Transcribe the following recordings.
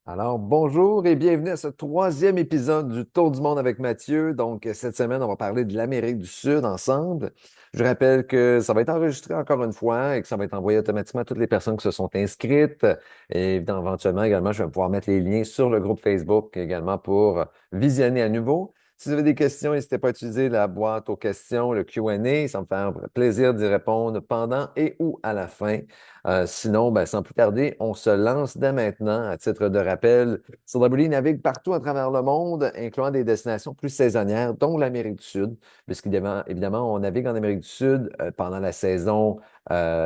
Alors, bonjour et bienvenue à ce troisième épisode du Tour du monde avec Mathieu. Donc, cette semaine, on va parler de l'Amérique du Sud ensemble. Je rappelle que ça va être enregistré encore une fois et que ça va être envoyé automatiquement à toutes les personnes qui se sont inscrites. Et éventuellement, également, je vais pouvoir mettre les liens sur le groupe Facebook également pour visionner à nouveau. Si vous avez des questions, n'hésitez pas à utiliser la boîte aux questions, le Q&A. Ça me fait plaisir d'y répondre pendant et ou à la fin. Sinon, ben, sans plus tarder, on se lance dès maintenant. À titre de rappel, Celebrity navigue partout à travers le monde, incluant des destinations plus saisonnières, dont l'Amérique du Sud, puisqu'évidemment, évidemment, on navigue en Amérique du Sud pendant la saison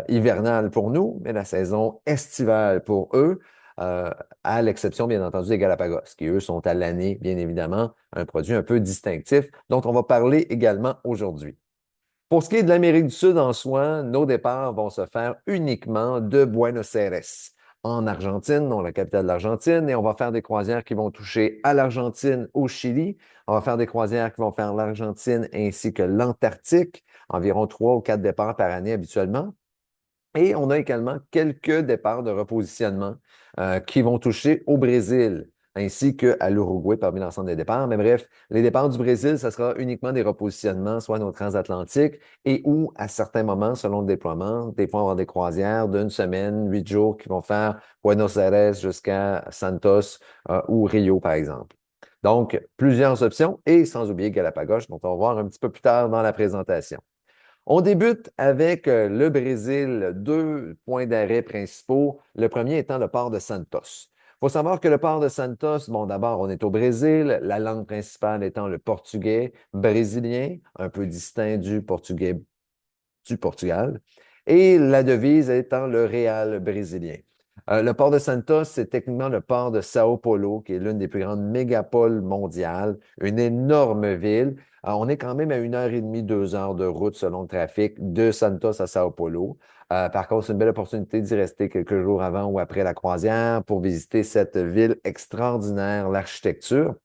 hivernale pour nous, mais la saison estivale pour eux, euh, à l'exception, bien entendu, des Galapagos, qui, eux, sont à l'année, bien évidemment, un produit un peu distinctif, dont on va parler également aujourd'hui. Pour ce qui est de l'Amérique du Sud en soi, nos départs vont se faire uniquement de Buenos Aires, en Argentine, donc la capitale de l'Argentine, et on va faire des croisières qui vont toucher à l'Argentine, au Chili. On va faire des croisières qui vont faire l'Argentine ainsi que l'Antarctique, environ 3 ou 4 départs par année habituellement. Et on a également quelques départs de repositionnement qui vont toucher au Brésil ainsi qu'à l'Uruguay parmi l'ensemble des départs. Mais bref, les départs du Brésil, ce sera uniquement des repositionnements, soit nos transatlantiques et ou à certains moments, selon le déploiement, des fois on va avoir des croisières d'une semaine, 8 jours qui vont faire Buenos Aires jusqu'à Santos ou Rio, par exemple. Donc, plusieurs options et sans oublier Galapagos, dont on va voir un petit peu plus tard dans la présentation. On débute avec le Brésil, 2 points d'arrêt principaux. Le premier étant le port de Santos. Il faut savoir que le port de Santos, bon, d'abord, on est au Brésil, la langue principale étant le portugais brésilien, un peu distinct du portugais du Portugal, et la devise étant le réal brésilien. Le port de Santos, c'est techniquement le port de Sao Paulo, qui est l'une des plus grandes mégapoles mondiales, une énorme ville. On est quand même à 1 heure et demie, 2 heures de route selon le trafic de Santos à Sao Paulo. Par contre, c'est une belle opportunité d'y rester quelques jours avant ou après la croisière pour visiter cette ville extraordinaire, l'architecture.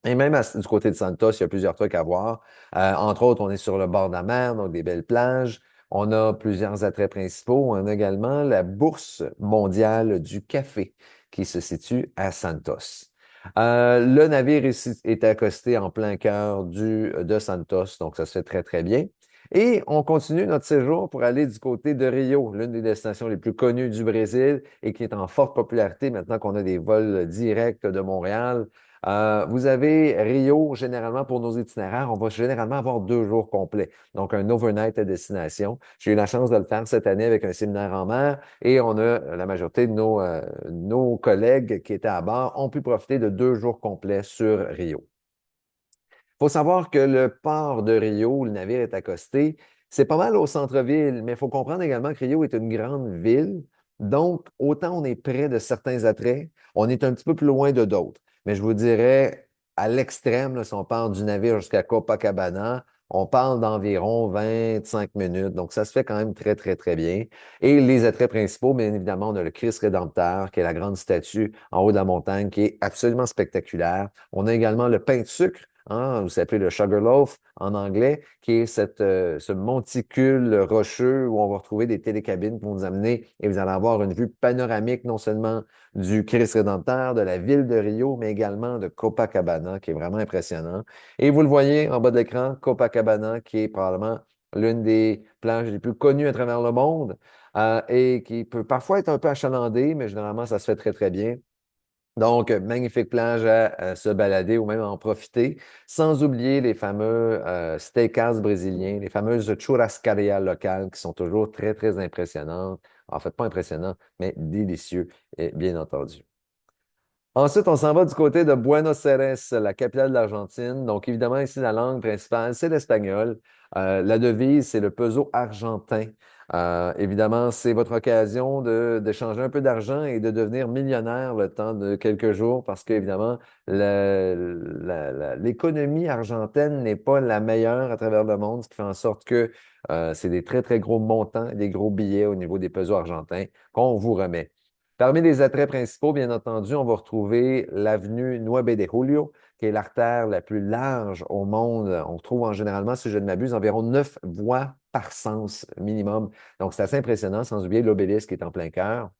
Et même du côté de Santos, il y a plusieurs trucs à voir. Entre autres, on est sur le bord de la mer, donc des belles plages. On a plusieurs attraits principaux. On a également la Bourse mondiale du café qui se situe à Santos. Le navire est accosté en plein cœur de Santos, donc ça se fait très, très bien. Et on continue notre séjour pour aller du côté de Rio, l'une des destinations les plus connues du Brésil et qui est en forte popularité maintenant qu'on a des vols directs de Montréal. Vous avez Rio, généralement pour nos itinéraires, on va généralement avoir 2 jours complets, donc un overnight à destination. J'ai eu la chance de le faire cette année avec un séminaire en mer et on a la majorité de nos collègues qui étaient à bord ont pu profiter de 2 jours complets sur Rio. Il faut savoir que le port de Rio, où le navire est accosté, c'est pas mal au centre-ville, mais il faut comprendre également que Rio est une grande ville. Donc, autant on est près de certains attraits, on est un petit peu plus loin de d'autres. Mais je vous dirais, à l'extrême, là, si on part du navire jusqu'à Copacabana, on parle d'environ 25 minutes. Donc, ça se fait quand même très, très, très bien. Et les attraits principaux, bien évidemment, on a le Christ Rédempteur, qui est la grande statue en haut de la montagne, qui est absolument spectaculaire. On a également le pain de sucre, hein, vous s'appelez le Sugarloaf en anglais, qui est ce monticule rocheux où on va retrouver des télécabines qui vont nous amener et vous allez avoir une vue panoramique non seulement du Christ Rédempteur, de la ville de Rio, mais également de Copacabana, qui est vraiment impressionnant. Et vous le voyez en bas de l'écran, Copacabana, qui est probablement l'une des plages les plus connues à travers le monde et qui peut parfois être un peu achalandée, mais généralement, ça se fait très, très bien. Donc, magnifique plage à se balader ou même à en profiter, sans oublier les fameux steakhouse brésiliens, les fameuses churrascaria locales qui sont toujours très, très impressionnantes. En fait, pas impressionnantes, mais délicieux, et bien entendu. Ensuite, on s'en va du côté de Buenos Aires, la capitale de l'Argentine. Donc, évidemment, ici, la langue principale, c'est l'espagnol. La devise, c'est le peso argentin. Évidemment, c'est votre occasion d'échanger un peu d'argent et de devenir millionnaire le temps de quelques jours parce qu'évidemment, l'économie argentine n'est pas la meilleure à travers le monde, ce qui fait en sorte que c'est des très, très gros montants, des gros billets au niveau des pesos argentins qu'on vous remet. Parmi les attraits principaux, bien entendu, on va retrouver l'avenue Nueve de Julio, qui est l'artère la plus large au monde. On trouve généralement, si je ne m'abuse, environ 9 voies par sens minimum. Donc, c'est assez impressionnant, sans oublier l'obélisque qui est en plein cœur.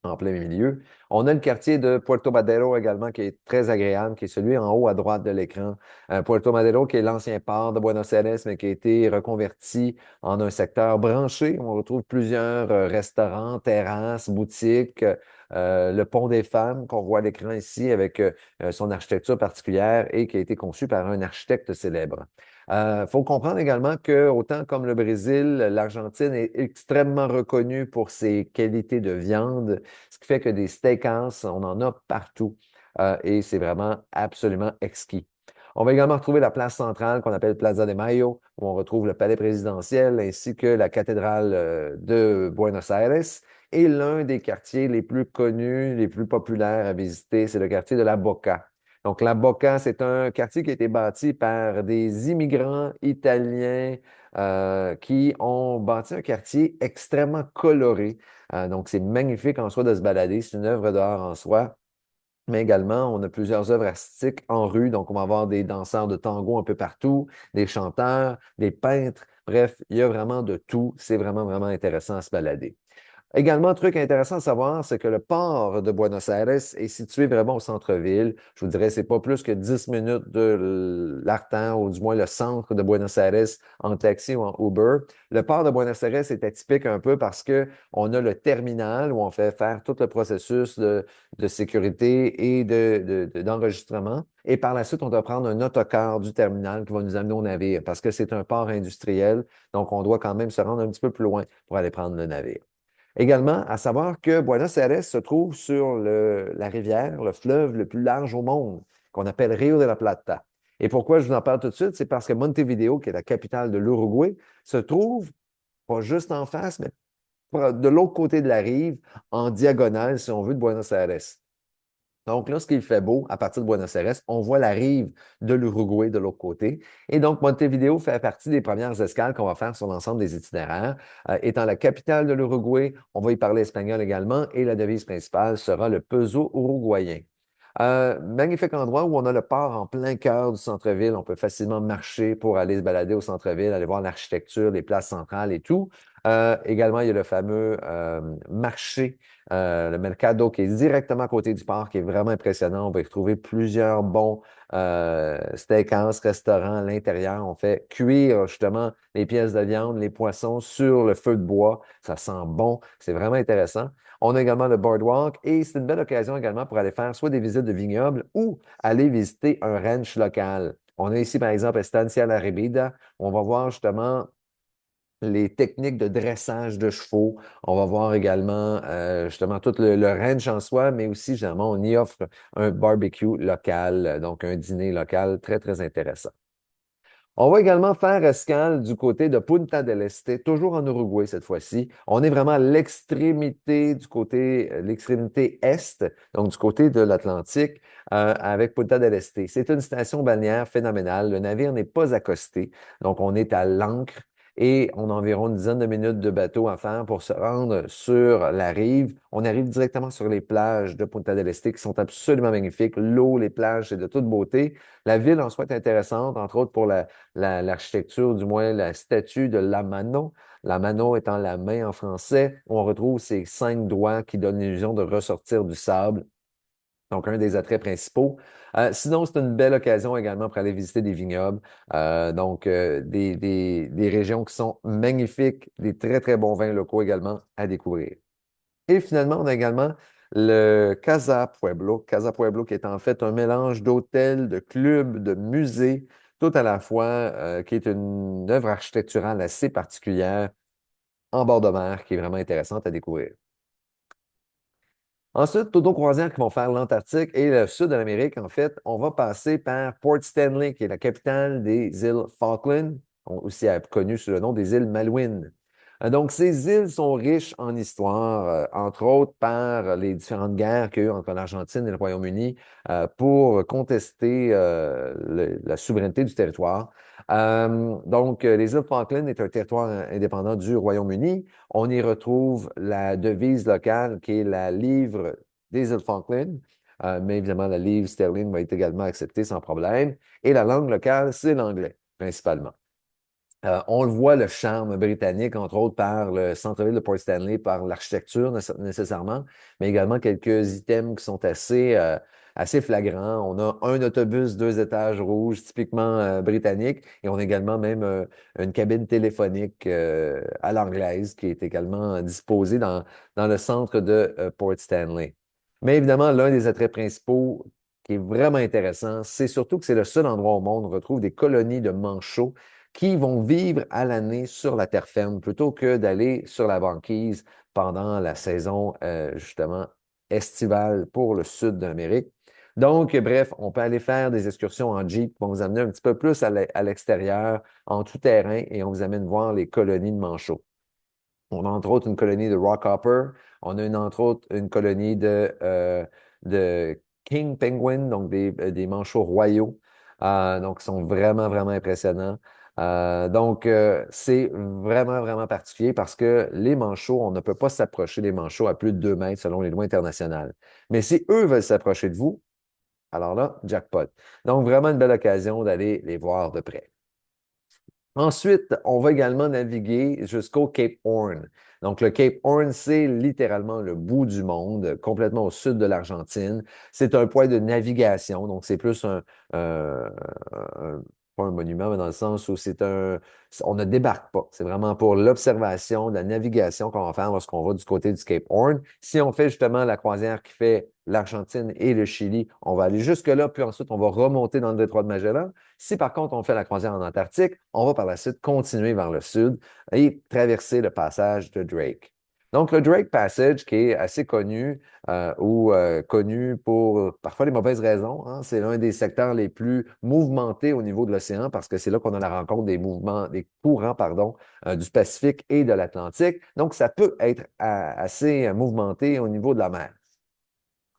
en plein milieu. On a le quartier de Puerto Madero également, qui est très agréable, qui est celui en haut à droite de l'écran. Puerto Madero, qui est l'ancien port de Buenos Aires, mais qui a été reconverti en un secteur branché. On retrouve plusieurs restaurants, terrasses, boutiques. Le pont des femmes qu'on voit à l'écran ici avec son architecture particulière et qui a été conçu par un architecte célèbre. Il faut comprendre également que, autant comme le Brésil, l'Argentine est extrêmement reconnue pour ses qualités de viande, ce qui fait que des steakhouse, on en a partout et c'est vraiment absolument exquis. On va également retrouver la place centrale qu'on appelle Plaza de Mayo, où on retrouve le palais présidentiel ainsi que la cathédrale de Buenos Aires. Et l'un des quartiers les plus connus, les plus populaires à visiter, c'est le quartier de la Boca. Donc, la Boca, c'est un quartier qui a été bâti par des immigrants italiens qui ont bâti un quartier extrêmement coloré. Donc, c'est magnifique en soi de se balader. C'est une œuvre d'art en soi. Mais également, on a plusieurs œuvres artistiques en rue. Donc, on va avoir des danseurs de tango un peu partout, des chanteurs, des peintres. Bref, il y a vraiment de tout. C'est vraiment, vraiment intéressant à se balader. Également, un truc intéressant à savoir, c'est que le port de Buenos Aires est situé vraiment au centre-ville. Je vous dirais, c'est pas plus que 10 minutes de l'Artan, ou du moins le centre de Buenos Aires en taxi ou en Uber. Le port de Buenos Aires est atypique un peu parce que on a le terminal où on fait faire tout le processus de sécurité et d'enregistrement. Et par la suite, on doit prendre un autocar du terminal qui va nous amener au navire parce que c'est un port industriel. Donc, on doit quand même se rendre un petit peu plus loin pour aller prendre le navire. Également, à savoir que Buenos Aires se trouve sur la rivière, le fleuve le plus large au monde, qu'on appelle Rio de la Plata. Et pourquoi je vous en parle tout de suite? C'est parce que Montevideo, qui est la capitale de l'Uruguay, se trouve pas juste en face, mais de l'autre côté de la rive, en diagonale, si on veut, de Buenos Aires. Donc, lorsqu'il fait beau, à partir de Buenos Aires, on voit la rive de l'Uruguay de l'autre côté. Et donc, Montevideo fait partie des premières escales qu'on va faire sur l'ensemble des itinéraires. Étant la capitale de l'Uruguay, on va y parler espagnol également et la devise principale sera le peso uruguayen. Magnifique endroit où on a le port en plein cœur du centre-ville. On peut facilement marcher pour aller se balader au centre-ville, aller voir l'architecture, les places centrales et tout. Également, il y a le fameux marché, le Mercado, qui est directement à côté du port, qui est vraiment impressionnant. On va y retrouver plusieurs bons steakhouse, restaurants à l'intérieur. On fait cuire justement les pièces de viande, les poissons sur le feu de bois. Ça sent bon. C'est vraiment intéressant. On a également le boardwalk et c'est une belle occasion également pour aller faire soit des visites de vignobles ou aller visiter un ranch local. On a ici, par exemple, Estancia La Ribida. On va voir justement les techniques de dressage de chevaux. On va voir également justement tout le ranch en soi, mais aussi, généralement, on y offre un barbecue local, donc un dîner local très, très intéressant. On va également faire escale du côté de Punta del Este, toujours en Uruguay cette fois-ci. On est vraiment à l'extrémité du côté, l'extrémité est, donc du côté de l'Atlantique, avec Punta del Este. C'est une station balnéaire phénoménale. Le navire n'est pas accosté, donc on est à l'ancre et on a environ une dizaine de minutes de bateau à faire pour se rendre sur la rive. On arrive directement sur les plages de Punta del Este qui sont absolument magnifiques. L'eau, les plages, c'est de toute beauté. La ville en soi est intéressante, entre autres pour l'architecture, du moins la statue de la Mano. La Mano étant la main en français, on retrouve ces 5 doigts qui donnent l'illusion de ressortir du sable. Donc, un des attraits principaux. Sinon, c'est une belle occasion également pour aller visiter des vignobles. Des régions qui sont magnifiques, des très, très bons vins locaux également à découvrir. Et finalement, on a également le Casa Pueblo. Casa Pueblo qui est en fait un mélange d'hôtels, de clubs, de musées, tout à la fois, qui est une œuvre architecturale assez particulière en bord de mer qui est vraiment intéressante à découvrir. Ensuite, toutes nos croisières qui vont faire l'Antarctique et le sud de l'Amérique, en fait, on va passer par Port Stanley, qui est la capitale des îles Falkland, aussi connue sous le nom des îles Malouines. Donc, ces îles sont riches en histoire, entre autres par les différentes guerres qu'il y a eu entre l'Argentine et le Royaume-Uni pour contester la souveraineté du territoire. Les îles Falkland est un territoire indépendant du Royaume-Uni. On y retrouve la devise locale qui est la livre des îles Falkland. Mais évidemment, la livre sterling va être également acceptée sans problème. Et la langue locale, c'est l'anglais, principalement. On le voit, le charme britannique, entre autres par le centre-ville de Port Stanley, par l'architecture nécessairement, mais également quelques items qui sont assez flagrants. On a un autobus 2 étages rouge, typiquement britannique, et on a également même une cabine téléphonique à l'anglaise qui est également disposée dans le centre de Port Stanley. Mais évidemment, l'un des attraits principaux qui est vraiment intéressant, c'est surtout que c'est le seul endroit au monde où on retrouve des colonies de manchots qui vont vivre à l'année sur la terre ferme plutôt que d'aller sur la banquise pendant la saison justement estivale pour le sud de l'Amérique. Donc, bref, on peut aller faire des excursions en Jeep qui vont vous amener un petit peu plus à l'extérieur, en tout terrain, et on vous amène voir les colonies de manchots. On a entre autres une colonie de rockhopper. On a entre autres une colonie de king penguin, donc des manchots royaux. Donc, ils sont vraiment, vraiment impressionnants. C'est vraiment, vraiment particulier parce que les manchots, on ne peut pas s'approcher des manchots à plus de 2 mètres selon les lois internationales. Mais si eux veulent s'approcher de vous, alors là, jackpot. Donc, vraiment une belle occasion d'aller les voir de près. Ensuite, on va également naviguer jusqu'au Cape Horn. Donc, le Cape Horn, c'est littéralement le bout du monde, complètement au sud de l'Argentine. C'est un point de navigation, donc c'est plus pas un monument, mais dans le sens où on ne débarque pas. C'est vraiment pour l'observation, de la navigation qu'on va faire lorsqu'on va du côté du Cape Horn. Si on fait justement la croisière qui fait l'Argentine et le Chili, on va aller jusque-là, puis ensuite on va remonter dans le détroit de Magellan. Si par contre on fait la croisière en Antarctique, on va par la suite continuer vers le sud et traverser le passage de Drake. Donc, le Drake Passage, qui est assez connu ou connu pour parfois les mauvaises raisons, hein, c'est l'un des secteurs les plus mouvementés au niveau de l'océan parce que c'est là qu'on a la rencontre des mouvements, des courants, pardon, du Pacifique et de l'Atlantique. Donc, ça peut être assez mouvementé au niveau de la mer.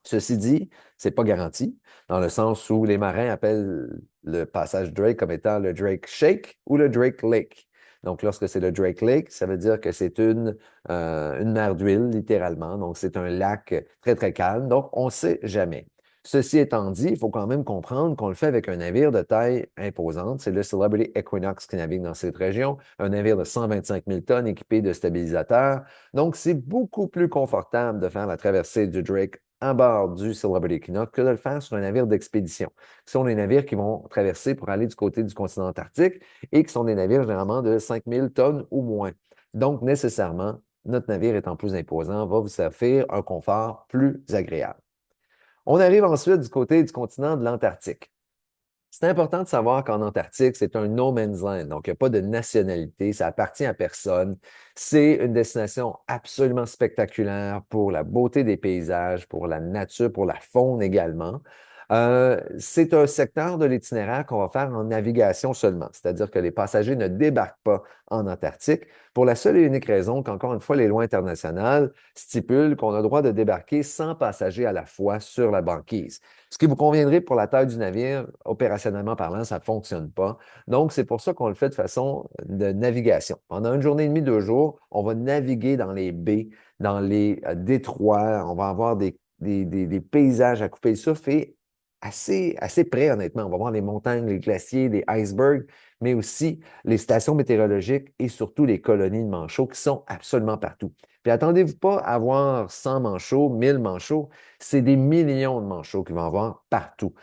Ceci dit, c'est pas garanti, dans le sens où les marins appellent le passage Drake comme étant le Drake Shake ou le Drake Lake. Donc, lorsque c'est le Drake Lake, ça veut dire que c'est une mer d'huile, littéralement. Donc, c'est un lac très, très calme. Donc, on ne sait jamais. Ceci étant dit, il faut quand même comprendre qu'on le fait avec un navire de taille imposante. C'est le Celebrity Equinox qui navigue dans cette région, un navire de 125 000 tonnes équipé de stabilisateurs. Donc, c'est beaucoup plus confortable de faire la traversée du Drake à bord du Celebrity Equinox que de le faire sur un navire d'expédition. Ce sont des navires qui vont traverser pour aller du côté du continent antarctique et qui sont des navires généralement de 5000 tonnes ou moins. Donc, nécessairement, notre navire étant plus imposant, va vous offrir un confort plus agréable. On arrive ensuite du côté du continent de l'Antarctique. C'est important de savoir qu'en Antarctique, c'est un no man's land, donc il n'y a pas de nationalité, ça appartient à personne. C'est une destination absolument spectaculaire pour la beauté des paysages, pour la nature, pour la faune également. C'est un secteur de l'itinéraire qu'on va faire en navigation seulement, c'est-à-dire que les passagers ne débarquent pas en Antarctique pour la seule et unique raison qu'encore une fois, les lois internationales stipulent qu'on a le droit de débarquer 100 passagers à la fois sur la banquise. Ce qui vous conviendrait pour la taille du navire, opérationnellement parlant, ça ne fonctionne pas. Donc, c'est pour ça qu'on le fait de façon de navigation. Pendant une journée et demie, 2 jours, on va naviguer dans les baies, dans les détroits. On va avoir des paysages à couper le souffle et assez près, honnêtement. On va voir les montagnes, les glaciers, les icebergs, mais aussi les stations météorologiques et surtout les colonies de manchots qui sont absolument partout. Puis attendez-vous pas à avoir 100 manchots, 1000 manchots, c'est des millions de manchots qu'il va y avoir partout.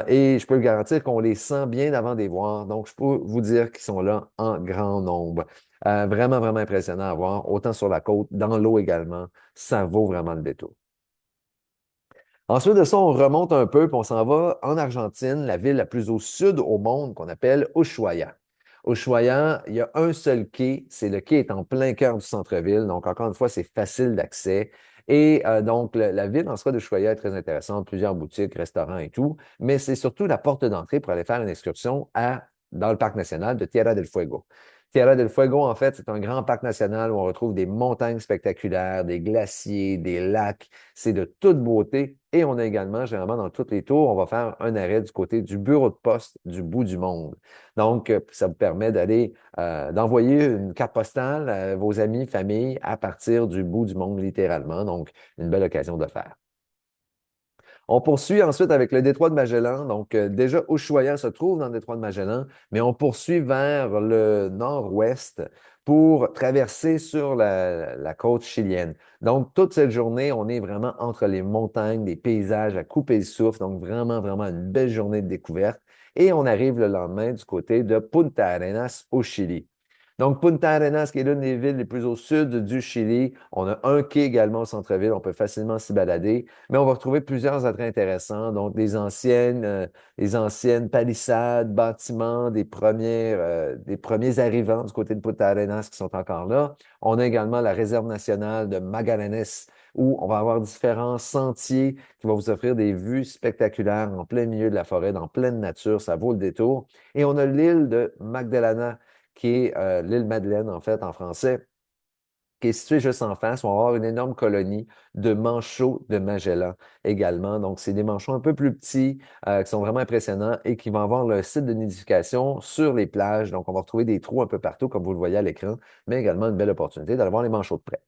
Et je peux vous garantir qu'on les sent bien avant de les voir, donc je peux vous dire qu'ils sont là en grand nombre. Vraiment, vraiment impressionnant à voir, autant sur la côte, dans l'eau également, ça vaut vraiment le détour. Ensuite de ça, on remonte un peu, puis on s'en va en Argentine, la ville la plus au sud au monde, qu'on appelle Ushuaia. Ushuaia, il y a un seul quai, c'est le quai est en plein cœur du centre-ville, donc encore une fois, c'est facile d'accès. Et donc, la ville en soi d'Ushuaia est très intéressante, plusieurs boutiques, restaurants et tout, mais c'est surtout la porte d'entrée pour aller faire une excursion dans le parc national de Tierra del Fuego. Tierra del Fuego, en fait, c'est un grand parc national où on retrouve des montagnes spectaculaires, des glaciers, des lacs. C'est de toute beauté. Et on a également, généralement, dans toutes les tours, on va faire un arrêt du côté du bureau de poste du bout du monde. Donc, ça vous permet d'envoyer une carte postale à vos amis, familles, à partir du bout du monde, littéralement. Donc, une belle occasion de faire. On poursuit ensuite avec le détroit de Magellan. Donc, déjà, Ushuaia se trouve dans le détroit de Magellan, mais on poursuit vers le nord-ouest pour traverser sur la côte chilienne. Donc, toute cette journée, on est vraiment entre les montagnes, des paysages à couper le souffle. Donc, vraiment, vraiment une belle journée de découverte. Et on arrive le lendemain du côté de Punta Arenas au Chili. Donc, Punta Arenas, qui est l'une des villes les plus au sud du Chili. On a un quai également au centre-ville. On peut facilement s'y balader. Mais on va retrouver plusieurs attraits intéressants. Donc, les anciennes palissades, bâtiments des premiers arrivants du côté de Punta Arenas qui sont encore là. On a également la réserve nationale de Magallanes, où on va avoir différents sentiers qui vont vous offrir des vues spectaculaires en plein milieu de la forêt, dans pleine nature. Ça vaut le détour. Et on a l'île de Magdalena, qui est l'île Madeleine, en fait, en français, qui est située juste en face. On va avoir une énorme colonie de manchots de Magellan également. Donc, c'est des manchots un peu plus petits, qui sont vraiment impressionnants et qui vont avoir le site de nidification sur les plages. Donc, on va retrouver des trous un peu partout, comme vous le voyez à l'écran, mais également une belle opportunité d'aller voir les manchots de près.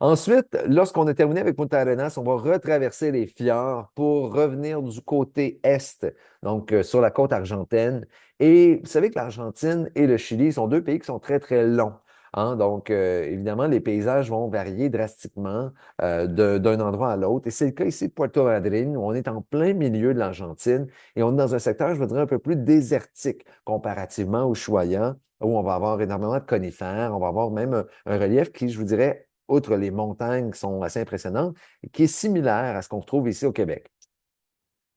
Ensuite, lorsqu'on a terminé avec Punta Arenas, on va retraverser les fjords pour revenir du côté est, donc sur la côte argentine. Et vous savez que l'Argentine et le Chili sont deux pays qui sont très, très longs, hein. Donc, évidemment, les paysages vont varier drastiquement d'un endroit à l'autre. Et c'est le cas ici de Puerto Madryn, où on est en plein milieu de l'Argentine et on est dans un secteur, je voudrais, un peu plus désertique comparativement au Ushuaia, où on va avoir énormément de conifères, on va avoir même un relief qui, je vous dirais, outre les montagnes qui sont assez impressionnantes, qui est similaire à ce qu'on retrouve ici au Québec.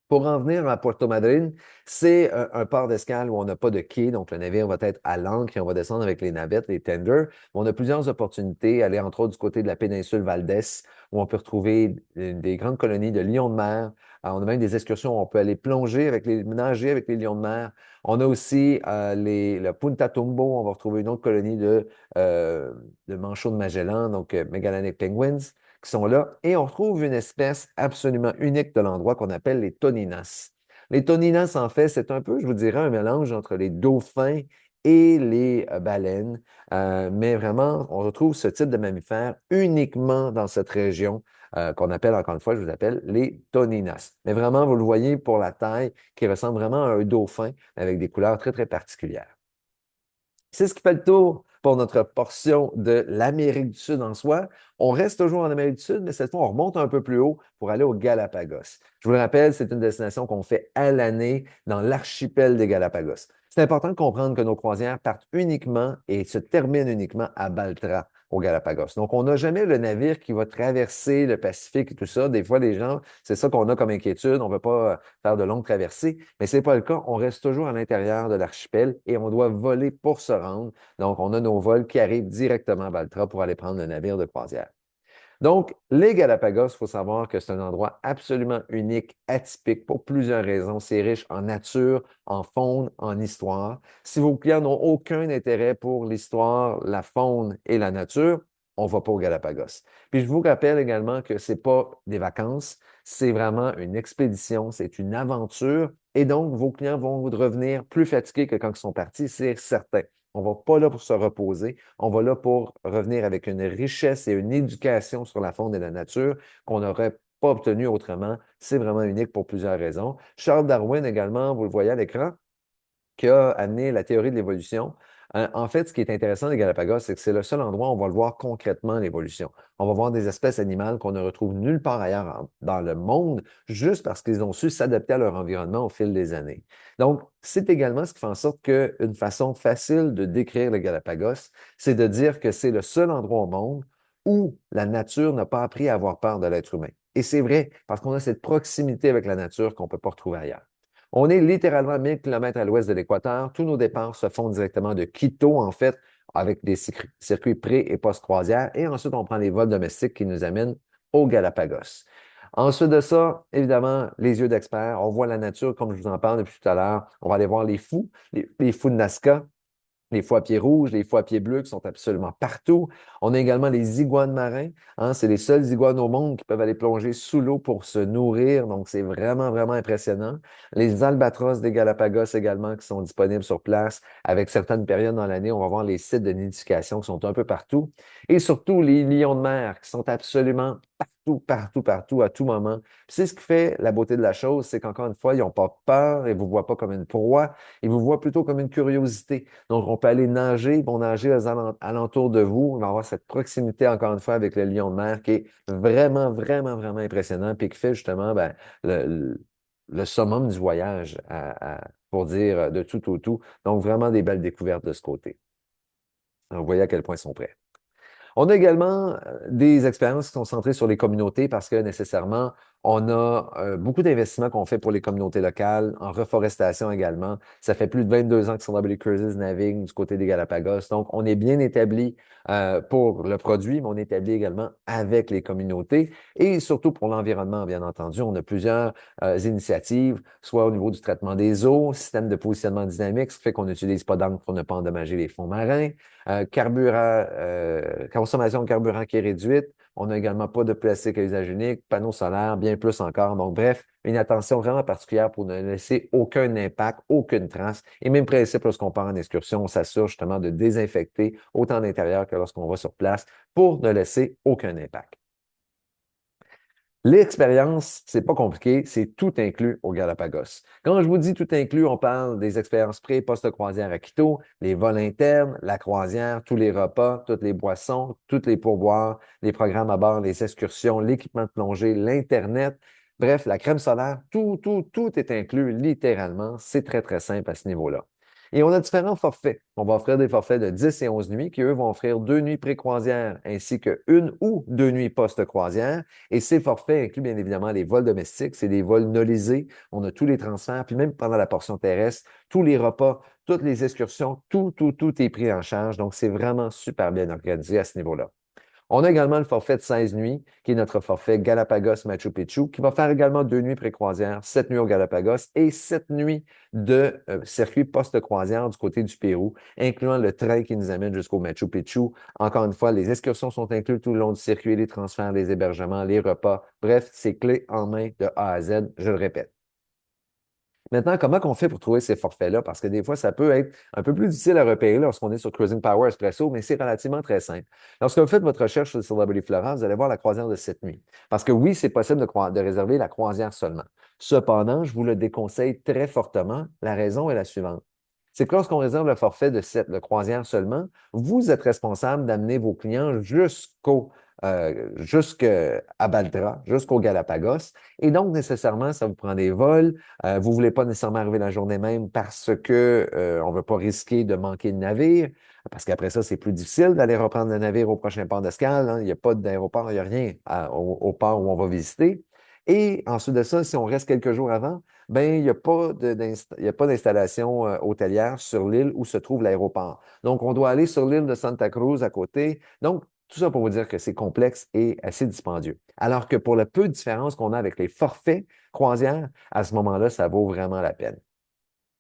Pour en venir à Puerto Madryn, c'est un port d'escale où on n'a pas de quai, donc le navire va être à l'ancre et on va descendre avec les navettes, les tenders. On a plusieurs opportunités, aller entre autres du côté de la péninsule Valdés, où on peut retrouver des grandes colonies de lions de mer. On a même des excursions où on peut aller nager avec les lions de mer. On a aussi le Punta Tumbo, on va retrouver une autre colonie de manchots de Magellan, donc Magellanic Penguins qui sont là. Et on retrouve une espèce absolument unique de l'endroit qu'on appelle les toninas. Les toninas, en fait, c'est un peu, je vous dirais, un mélange entre les dauphins et les baleines. Mais vraiment, on retrouve ce type de mammifère uniquement dans cette région qu'on appelle, encore une fois, je vous appelle les toninas. Mais vraiment, vous le voyez pour la taille, qui ressemble vraiment à un dauphin avec des couleurs très, très particulières. C'est ce qui fait le tour pour notre portion de l'Amérique du Sud en soi. On reste toujours en Amérique du Sud, mais cette fois, on remonte un peu plus haut pour aller aux Galapagos. Je vous le rappelle, c'est une destination qu'on fait à l'année dans l'archipel des Galapagos. C'est important de comprendre que nos croisières partent uniquement et se terminent uniquement à Baltra, aux Galapagos. Donc, on n'a jamais le navire qui va traverser le Pacifique et tout ça. Des fois, les gens, c'est ça qu'on a comme inquiétude. On ne veut pas faire de longues traversées, mais ce n'est pas le cas. On reste toujours à l'intérieur de l'archipel et on doit voler pour se rendre. Donc, on a nos vols qui arrivent directement à Baltra pour aller prendre le navire de croisière. Donc, les Galapagos, il faut savoir que c'est un endroit absolument unique, atypique pour plusieurs raisons. C'est riche en nature, en faune, en histoire. Si vos clients n'ont aucun intérêt pour l'histoire, la faune et la nature, on ne va pas aux Galapagos. Puis je vous rappelle également que ce n'est pas des vacances, c'est vraiment une expédition, c'est une aventure. Et donc, vos clients vont revenir plus fatigués que quand ils sont partis, c'est certain. On ne va pas là pour se reposer. On va là pour revenir avec une richesse et une éducation sur la faune et la nature qu'on n'aurait pas obtenue autrement. C'est vraiment unique pour plusieurs raisons. Charles Darwin également, vous le voyez à l'écran, qui a amené la théorie de l'évolution. En fait, ce qui est intéressant des Galapagos, c'est que c'est le seul endroit où on va le voir concrètement, l'évolution. On va voir des espèces animales qu'on ne retrouve nulle part ailleurs dans le monde, juste parce qu'ils ont su s'adapter à leur environnement au fil des années. Donc, c'est également ce qui fait en sorte qu'une façon facile de décrire les Galapagos, c'est de dire que c'est le seul endroit au monde où la nature n'a pas appris à avoir peur de l'être humain. Et c'est vrai, parce qu'on a cette proximité avec la nature qu'on ne peut pas retrouver ailleurs. On est littéralement 1000 km à l'ouest de l'équateur. Tous nos départs se font directement de Quito, en fait, avec des circuits pré- et post-croisière. Et ensuite, on prend les vols domestiques qui nous amènent aux Galapagos. Ensuite de ça, évidemment, les yeux d'expert. On voit la nature, comme je vous en parle depuis tout à l'heure. On va aller voir les fous, les fous de Nazca, les fous à pieds rouges, les fous à pieds bleus qui sont absolument partout. On a également les iguanes marins, hein. C'est les seuls iguanes au monde qui peuvent aller plonger sous l'eau pour se nourrir. Donc, c'est vraiment, vraiment impressionnant. Les albatros des Galapagos également qui sont disponibles sur place. Avec certaines périodes dans l'année, on va voir les sites de nidification qui sont un peu partout. Et surtout, les lions de mer qui sont absolument partout, partout, partout, à tout moment. Puis c'est ce qui fait la beauté de la chose, c'est qu'encore une fois, ils n'ont pas peur, ils ne vous voient pas comme une proie, ils vous voient plutôt comme une curiosité. Donc, on peut aller nager, ils vont nager alentour de vous, on va avoir cette proximité, encore une fois, avec le lion de mer qui est vraiment, vraiment, vraiment impressionnant, puis qui fait justement ben, le, le- le summum du voyage, pour dire de tout au tout. Donc, vraiment des belles découvertes de ce côté. Donc, vous voyez à quel point ils sont prêts. On a également des expériences qui sont centrées sur les communautés parce que nécessairement, on a beaucoup d'investissements qu'on fait pour les communautés locales, en reforestation également. Ça fait plus de 22 ans que Celebrity Cruises navigue du côté des Galapagos. Donc, on est bien établi pour le produit, mais on est établi également avec les communautés et surtout pour l'environnement, bien entendu. On a plusieurs initiatives, soit au niveau du traitement des eaux, système de positionnement dynamique, ce qui fait qu'on n'utilise pas d'encre pour ne pas endommager les fonds marins. Consommation de carburant qui est réduite. On n'a également pas de plastique à usage unique, panneaux solaires, bien plus encore. Donc, bref, une attention vraiment particulière pour ne laisser aucun impact, aucune trace. Et même principe, lorsqu'on part en excursion, on s'assure justement de désinfecter autant à l'intérieur que lorsqu'on va sur place pour ne laisser aucun impact. L'expérience, c'est pas compliqué, c'est tout inclus au Galapagos. Quand je vous dis tout inclus, on parle des expériences pré- et post-croisière à Quito, les vols internes, la croisière, tous les repas, toutes les boissons, tous les pourboires, les programmes à bord, les excursions, l'équipement de plongée, l'Internet. Bref, la crème solaire, tout est inclus littéralement. C'est très, très simple à ce niveau-là. Et on a différents forfaits. On va offrir des forfaits de 10 et 11 nuits qui, eux, vont offrir 2 nuits pré-croisière ainsi que 1 ou 2 nuits post-croisière. Et ces forfaits incluent bien évidemment les vols domestiques, c'est des vols nolisés. On a tous les transferts, puis même pendant la portion terrestre, tous les repas, toutes les excursions, tout est pris en charge. Donc, c'est vraiment super bien organisé à ce niveau-là. On a également le forfait de 16 nuits, qui est notre forfait Galapagos Machu Picchu, qui va faire également 2 nuits pré-croisière, 7 nuits au Galapagos et 7 nuits de circuit post-croisière du côté du Pérou, incluant le train qui nous amène jusqu'au Machu Picchu. Encore une fois, les excursions sont incluses tout le long du circuit, les transferts, les hébergements, les repas. Bref, c'est clé en main de A à Z, je le répète. Maintenant, comment on fait pour trouver ces forfaits-là? Parce que des fois, ça peut être un peu plus difficile à repérer lorsqu'on est sur Cruising Power Espresso, mais c'est relativement très simple. Lorsque vous faites votre recherche sur Celebrity Flora, vous allez voir la croisière de cette nuit. Parce que oui, c'est possible de réserver la croisière seulement. Cependant, je vous le déconseille très fortement. La raison est la suivante. C'est que lorsqu'on réserve le forfait de croisière seulement, vous êtes responsable d'amener vos clients jusqu'à Baltra, jusqu'au Galapagos. Et donc, nécessairement, ça vous prend des vols. Vous voulez pas nécessairement arriver la journée même parce que on veut pas risquer de manquer de navire, parce qu'après ça, c'est plus difficile d'aller reprendre le navire au prochain port d'escale, hein. Il n'y a pas d'aéroport, il n'y a rien au port où on va visiter. Et ensuite de ça, si on reste quelques jours avant, ben, il y a pas d'installation hôtelière sur l'île où se trouve l'aéroport. Donc, on doit aller sur l'île de Santa Cruz à côté. Donc, tout ça pour vous dire que c'est complexe et assez dispendieux. Alors que pour le peu de différence qu'on a avec les forfaits croisière, à ce moment-là, ça vaut vraiment la peine.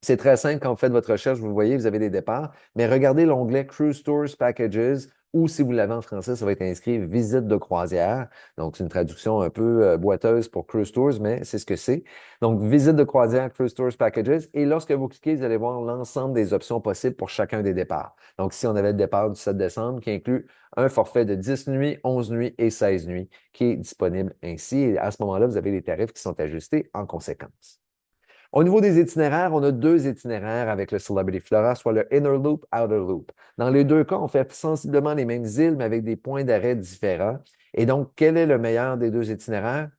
C'est très simple quand vous faites votre recherche, vous le voyez, vous avez des départs, mais regardez l'onglet Cruise Tours Packages ou si vous l'avez en français, ça va être inscrit Visite de croisière. Donc, c'est une traduction un peu boiteuse pour Cruise Tours, mais c'est ce que c'est. Donc, Visite de croisière, Cruise Tours Packages. Et lorsque vous cliquez, vous allez voir l'ensemble des options possibles pour chacun des départs. Donc, ici, on avait le départ du 7 décembre qui inclut un forfait de 10 nuits, 11 nuits et 16 nuits qui est disponible ainsi. Et à ce moment-là, vous avez les tarifs qui sont ajustés en conséquence. Au niveau des itinéraires, on a 2 itinéraires avec le Celebrity Flora, soit le Inner Loop, Outer Loop. Dans les 2 cas, on fait sensiblement les mêmes îles, mais avec des points d'arrêt différents. Et donc, quel est le meilleur des 2 itinéraires?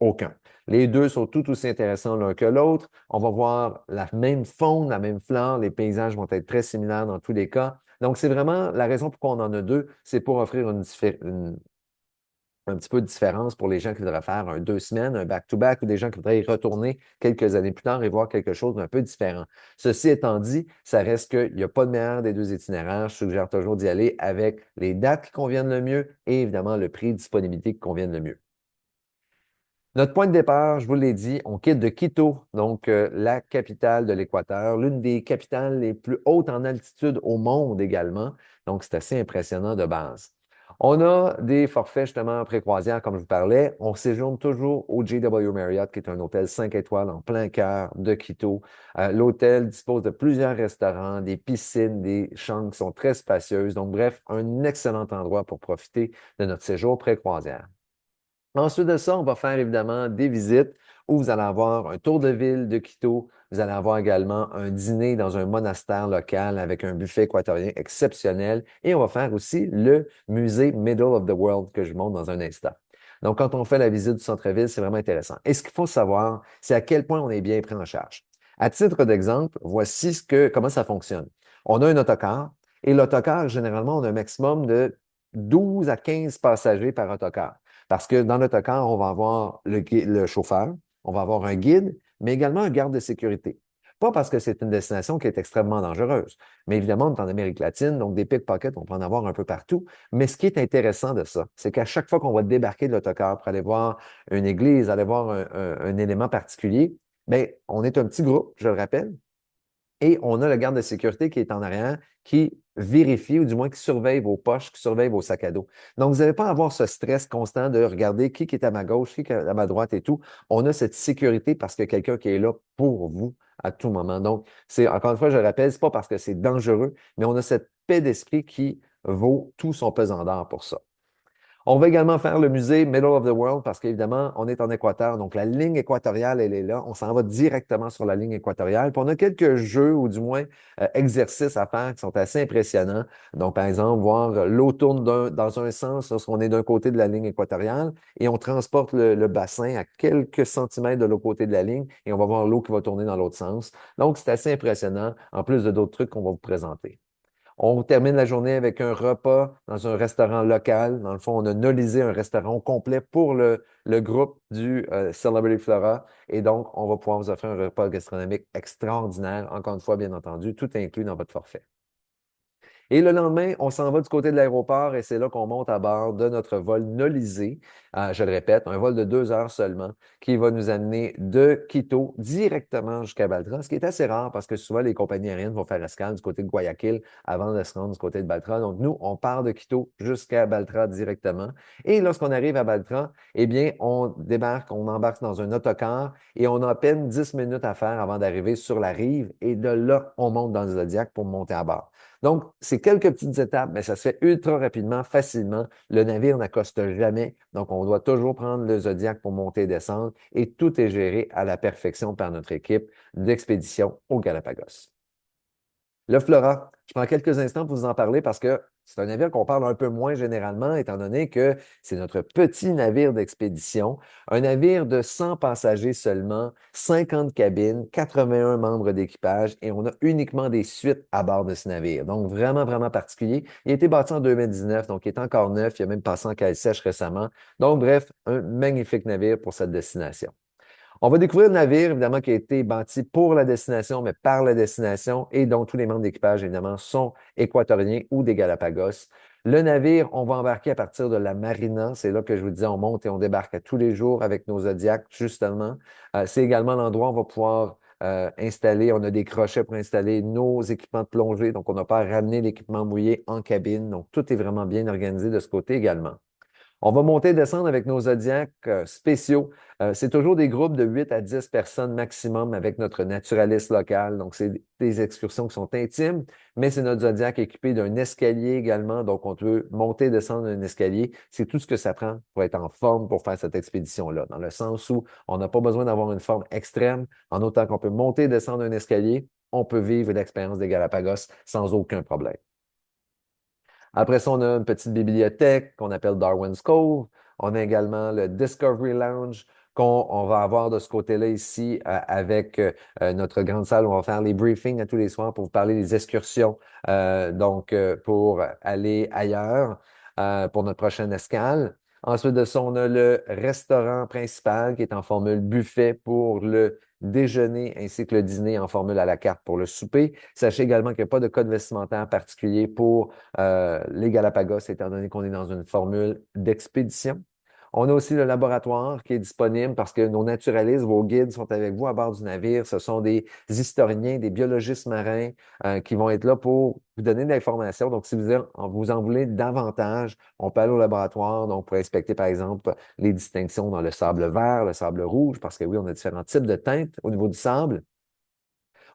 Aucun. Les deux sont tout aussi intéressants l'un que l'autre. On va voir la même faune, la même flore. Les paysages vont être très similaires dans tous les cas. Donc, c'est vraiment la raison pourquoi on en a deux, c'est pour offrir un petit peu de différence pour les gens qui voudraient faire 2 semaines, un back-to-back, ou des gens qui voudraient y retourner quelques années plus tard et voir quelque chose d'un peu différent. Ceci étant dit, ça reste qu'il n'y a pas de meilleur des 2 itinéraires. Je suggère toujours d'y aller avec les dates qui conviennent le mieux et évidemment le prix de disponibilité qui convienne le mieux. Notre point de départ, je vous l'ai dit, on quitte de Quito, donc la capitale de l'Équateur, l'une des capitales les plus hautes en altitude au monde également. Donc, c'est assez impressionnant de base. On a des forfaits justement pré-croisière, comme je vous parlais. On séjourne toujours au JW Marriott, qui est un hôtel 5 étoiles en plein cœur de Quito. L'hôtel dispose de plusieurs restaurants, des piscines, des chambres qui sont très spacieuses. Donc, bref, un excellent endroit pour profiter de notre séjour pré-croisière. Ensuite de ça, on va faire évidemment des visites où vous allez avoir un tour de ville de Quito. Vous allez avoir également un dîner dans un monastère local avec un buffet équatorien exceptionnel. Et on va faire aussi le musée Middle of the World que je montre dans un instant. Donc, quand on fait la visite du centre-ville, c'est vraiment intéressant. Et ce qu'il faut savoir, c'est à quel point on est bien pris en charge. À titre d'exemple, voici comment ça fonctionne. On a un autocar et l'autocar, généralement, on a un maximum de 12 à 15 passagers par autocar. Parce que dans l'autocar, on va avoir le chauffeur, on va avoir un guide, mais également un garde de sécurité. Pas parce que c'est une destination qui est extrêmement dangereuse, mais évidemment, on est en Amérique latine, donc des pickpockets, on peut en avoir un peu partout. Mais ce qui est intéressant de ça, c'est qu'à chaque fois qu'on va débarquer de l'autocar pour aller voir une église, aller voir un élément particulier, bien, on est un petit groupe, je le rappelle, et on a le garde de sécurité qui est en arrière, qui vérifie, ou du moins qui surveille vos poches, qui surveille vos sacs à dos. Donc, vous n'allez pas avoir ce stress constant de regarder qui est à ma gauche, qui est à ma droite et tout. On a cette sécurité parce qu'il y a quelqu'un qui est là pour vous à tout moment. Donc, encore une fois, je le rappelle, c'est pas parce que c'est dangereux, mais on a cette paix d'esprit qui vaut tout son pesant d'or pour ça. On va également faire le musée Middle of the World parce qu'évidemment, on est en Équateur, donc la ligne équatoriale, elle est là. On s'en va directement sur la ligne équatoriale. Puis on a quelques jeux ou du moins exercices à faire qui sont assez impressionnants. Donc, par exemple, voir l'eau tourne dans un sens lorsqu'on est d'un côté de la ligne équatoriale et on transporte le bassin à quelques centimètres de l'autre côté de la ligne et on va voir l'eau qui va tourner dans l'autre sens. Donc, c'est assez impressionnant, en plus de d'autres trucs qu'on va vous présenter. On termine la journée avec un repas dans un restaurant local. Dans le fond, on a nolisé un restaurant complet pour le groupe du Celebrity Flora. Et donc, on va pouvoir vous offrir un repas gastronomique extraordinaire. Encore une fois, bien entendu, tout inclus dans votre forfait. Et le lendemain, on s'en va du côté de l'aéroport et c'est là qu'on monte à bord de notre vol Nolisé. Je le répète, un vol de 2 heures seulement qui va nous amener de Quito directement jusqu'à Baltra, ce qui est assez rare parce que souvent les compagnies aériennes vont faire escale du côté de Guayaquil avant de se rendre du côté de Baltra. Donc nous, on part de Quito jusqu'à Baltra directement. Et lorsqu'on arrive à Baltra, eh bien, on débarque, on embarque dans un autocar et on a à peine 10 minutes à faire avant d'arriver sur la rive. Et de là, on monte dans le Zodiac pour monter à bord. Donc, c'est quelques petites étapes, mais ça se fait ultra rapidement, facilement. Le navire n'accoste jamais, donc on doit toujours prendre le Zodiac pour monter et descendre, et tout est géré à la perfection par notre équipe d'expédition au Galapagos. Le Flora, je prends quelques instants pour vous en parler parce que c'est un navire qu'on parle un peu moins généralement, étant donné que c'est notre petit navire d'expédition, un navire de 100 passagers seulement, 50 cabines, 81 membres d'équipage et on a uniquement des suites à bord de ce navire. Donc, vraiment, vraiment particulier. Il a été bâti en 2019, donc il est encore neuf, il a même passé en cale sèche récemment. Donc, bref, un magnifique navire pour cette destination. On va découvrir le navire, évidemment, qui a été bâti pour la destination, mais par la destination et dont tous les membres d'équipage, évidemment, sont équatoriens ou des Galapagos. Le navire, on va embarquer à partir de la marina. C'est là que je vous disais, on monte et on débarque à tous les jours avec nos Zodiacs, justement. C'est également l'endroit où on va pouvoir installer, on a des crochets pour installer nos équipements de plongée, donc on n'a pas à ramener l'équipement mouillé en cabine. Donc, tout est vraiment bien organisé de ce côté également. On va monter et descendre avec nos Zodiacs spéciaux. C'est toujours des groupes de 8 à 10 personnes maximum avec notre naturaliste local. Donc, c'est des excursions qui sont intimes, mais c'est notre Zodiac équipé d'un escalier également. Donc, on peut monter et descendre un escalier. C'est tout ce que ça prend pour être en forme pour faire cette expédition-là, dans le sens où on n'a pas besoin d'avoir une forme extrême. En autant qu'on peut monter et descendre un escalier, on peut vivre l'expérience des Galapagos sans aucun problème. Après ça, on a une petite bibliothèque qu'on appelle Darwin's Cove. On a également le Discovery Lounge qu'on va avoir de ce côté-là ici avec notre grande salle où on va faire les briefings à tous les soirs pour vous parler des excursions, pour aller ailleurs pour notre prochaine escale. Ensuite de ça, on a le restaurant principal qui est en formule buffet pour le déjeuner ainsi que le dîner en formule à la carte pour le souper. Sachez également qu'il n'y a pas de code vestimentaire particulier pour les Galapagos, étant donné qu'on est dans une formule d'expédition. On a aussi le laboratoire qui est disponible parce que nos naturalistes, vos guides sont avec vous à bord du navire. Ce sont des historiens, des biologistes marins qui vont être là pour vous donner de l'information. Donc, si vous en voulez davantage, on peut aller au laboratoire donc pour inspecter, par exemple, les distinctions dans le sable vert, le sable rouge, parce que oui, on a différents types de teintes au niveau du sable.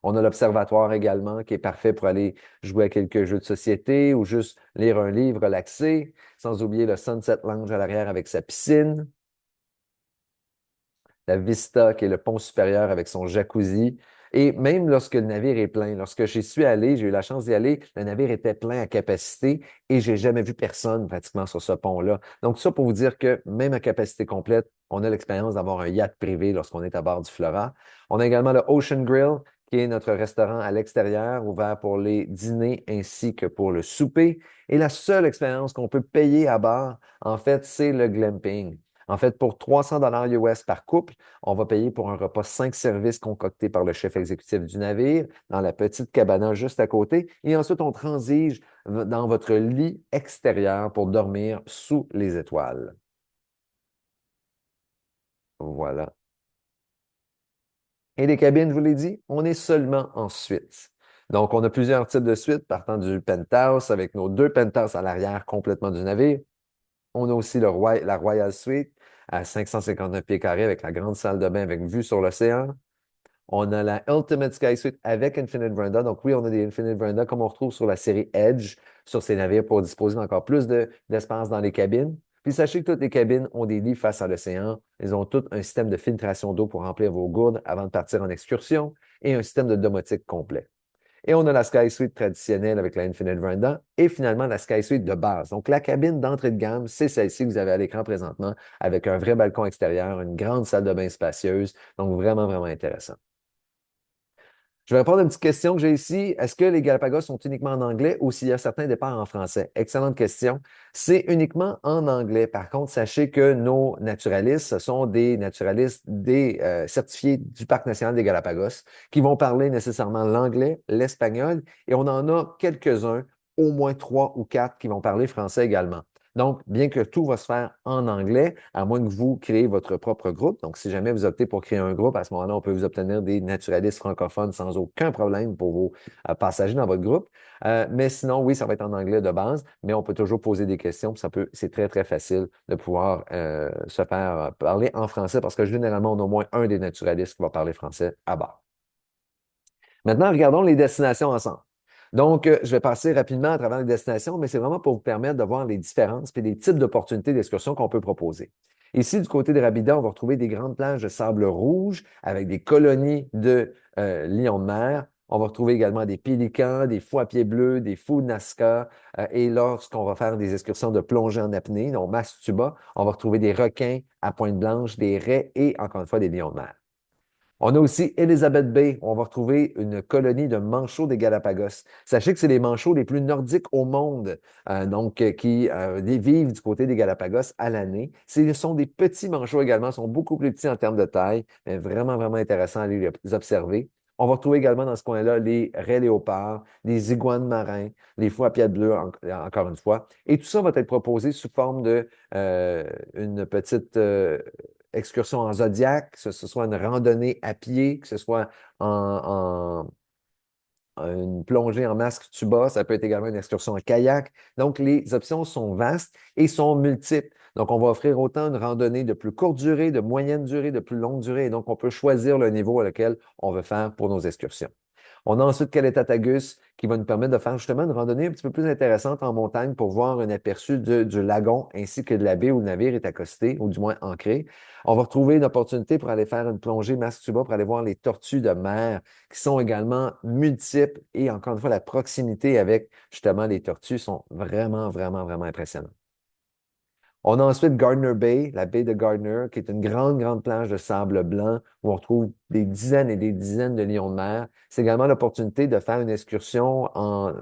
On a l'observatoire également qui est parfait pour aller jouer à quelques jeux de société ou juste lire un livre relaxé, sans oublier le Sunset Lounge à l'arrière avec sa piscine. la vista qui est le pont supérieur avec son jacuzzi. Et même lorsque le navire est plein, lorsque j'y suis allé, j'ai eu la chance d'y aller, le navire était plein à capacité et j'ai jamais vu personne pratiquement sur ce pont-là. Donc ça pour vous dire que même à capacité complète, on a l'expérience d'avoir un yacht privé lorsqu'on est à bord du Flora. On a également le Ocean Grill, qui est notre restaurant à l'extérieur, ouvert pour les dîners ainsi que pour le souper. Et la seule expérience qu'on peut payer à bord, en fait, c'est le glamping. En fait, pour 300 dollars US par couple, on va payer pour un repas 5 services concocté par le chef exécutif du navire dans la petite cabana juste à côté. Et ensuite, on transige dans votre lit extérieur pour dormir sous les étoiles. Voilà. Et les cabines, je vous l'ai dit, on est seulement en suite. Donc, on a plusieurs types de suites partant du penthouse avec nos deux penthouses à l'arrière complètement du navire. On a aussi la Royal Suite à 559 pieds carrés avec la grande salle de bain avec vue sur l'océan. On a la Ultimate Sky Suite avec Infinite Veranda. Donc oui, on a des Infinite Veranda comme on retrouve sur la série Edge sur ces navires pour disposer d'encore plus d'espace dans les cabines. Puis sachez que toutes les cabines ont des lits face à l'océan. Ils ont tout un système de filtration d'eau pour remplir vos gourdes avant de partir en excursion et un système de domotique complet. Et on a la Sky Suite traditionnelle avec la Infinite Veranda et finalement la Sky Suite de base. Donc la cabine d'entrée de gamme, c'est celle-ci que vous avez à l'écran présentement avec un vrai balcon extérieur, une grande salle de bain spacieuse. Donc vraiment, vraiment intéressant. Je vais répondre à une petite question que j'ai ici. Est-ce que les Galapagos sont uniquement en anglais ou s'il y a certains départs en français? Excellente question. C'est uniquement en anglais. Par contre, sachez que nos naturalistes, ce sont des naturalistes certifiés du Parc national des Galapagos qui vont parler nécessairement l'anglais, l'espagnol et on en a quelques-uns, au moins trois ou quatre qui vont parler français également. Donc, bien que tout va se faire en anglais, à moins que vous créez votre propre groupe. Donc, si jamais vous optez pour créer un groupe, à ce moment-là, on peut vous obtenir des naturalistes francophones sans aucun problème pour vos passagers dans votre groupe. Mais sinon, oui, ça va être en anglais de base, mais on peut toujours poser des questions. C'est très, très facile de pouvoir se faire parler en français parce que généralement, on a au moins un des naturalistes qui va parler français à bord. Maintenant, regardons les destinations ensemble. Donc, je vais passer rapidement à travers les destinations, mais c'est vraiment pour vous permettre de voir les différences et les types d'opportunités d'excursion qu'on peut proposer. Ici, du côté de Rabida, on va retrouver des grandes plages de sable rouge avec des colonies de lions de mer. On va retrouver également des pélicans, des fous à pieds bleus, des fous de Nazca. Et lorsqu'on va faire des excursions de plongée en apnée, donc Mastuba, on va retrouver des requins à pointe blanche, des raies et encore une fois des lions de mer. On a aussi Elizabeth Bay, où on va retrouver une colonie de manchots des Galapagos. Sachez que c'est les manchots les plus nordiques au monde, qui vivent du côté des Galapagos à l'année. Ce sont des petits manchots également, sont beaucoup plus petits en termes de taille, mais vraiment, vraiment intéressant à les observer. On va retrouver également dans ce coin-là les raies léopards, les iguanes marins, les fous à pieds bleus, encore une fois. Et tout ça va être proposé sous forme de une petite excursion en zodiac, que ce soit une randonnée à pied, que ce soit une plongée en masque tuba, ça peut être également une excursion en kayak. Donc, les options sont vastes et sont multiples. Donc, on va offrir autant une randonnée de plus courte durée, de moyenne durée, de plus longue durée. Et donc, on peut choisir le niveau à lequel on veut faire pour nos excursions. On a ensuite Caleta-Tagus qui va nous permettre de faire justement une randonnée un petit peu plus intéressante en montagne pour voir un aperçu du lagon ainsi que de la baie où le navire est accosté ou du moins ancré. On va retrouver une opportunité pour aller faire une plongée masque-tuba pour aller voir les tortues de mer qui sont également multiples et encore une fois, la proximité avec justement les tortues sont vraiment, vraiment, vraiment impressionnantes. On a ensuite Gardner Bay, la baie de Gardner, qui est une grande, grande plage de sable blanc où on retrouve des dizaines et des dizaines de lions de mer. C'est également l'opportunité de faire une excursion en